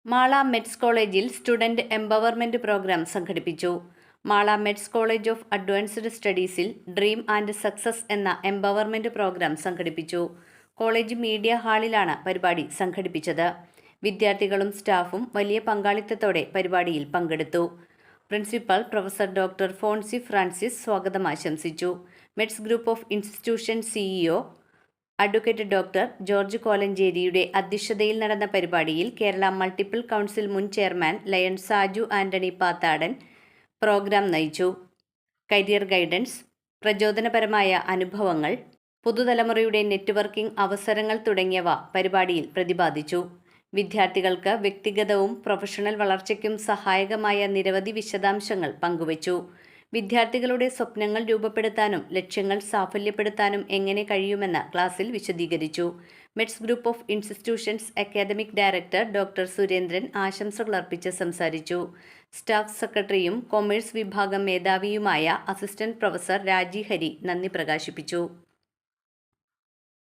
Mala Meds കോളേജിൽ student empowerment programme സംഘടിപ്പിച്ചു. Mala Meds college of advanced സ്റ്റഡീസിൽ ഡ്രീം ആൻഡ് സക്സസ് എന്ന എംപവർമെന്റ് പ്രോഗ്രാം സംഘടിപ്പിച്ചു. കോളേജ് മീഡിയ ഹാളിലാണ് പരിപാടി സംഘടിപ്പിച്ചത്. വിദ്യാർത്ഥികളും സ്റ്റാഫും വലിയ പങ്കാളിത്തത്തോടെ പരിപാടിയിൽ പങ്കെടുത്തു. Principal professor doctor Fonsy Francis സ്വാഗതം ആശംസിച്ചു. Meds group of institution CEO advocate doctor George കോലഞ്ചേരിയുടെ അധ്യക്ഷതയിൽ നടന്ന പരിപാടിയിൽ കേരള മൾട്ടിപ്പിൾ കൗൺസിൽ മുൻ chairman lion Saju Antony Pathadan programme നയിച്ചു. കരിയർ ഗൈഡൻസ്, പ്രചോദനപരമായ അനുഭവങ്ങൾ, പുതുതലമുറയുടെ നെറ്റ്വർക്കിംഗ് അവസരങ്ങൾ തുടങ്ങിയവ പരിപാടിയിൽ പ്രതിപാദിച്ചു. വിദ്യാർത്ഥികൾക്ക് വ്യക്തിഗതവും പ്രൊഫഷണൽ വളർച്ചയ്ക്കും സഹായകമായ നിരവധി വിശദാംശങ്ങൾ പങ്കുവച്ചു. വിദ്യാർത്ഥികളുടെ സ്വപ്നങ്ങൾ രൂപപ്പെടുത്താനും ലക്ഷ്യങ്ങൾ സാഫല്യപ്പെടുത്താനും എങ്ങനെ കഴിയുമെന്ന് ക്ലാസ്സിൽ വിശദീകരിച്ചു. Meds group of institutions academic director doctor Surendran ആശംസകൾ അർപ്പിച്ച് സംസാരിച്ചു. സ്റ്റാഫ് സെക്രട്ടറിയും കൊമേഴ്സ് വിഭാഗം മേധാവിയുമായ അസിസ്റ്റന്റ് പ്രൊഫസർ രാജി ഹരി നന്ദി പ്രകാശിപ്പിച്ചു.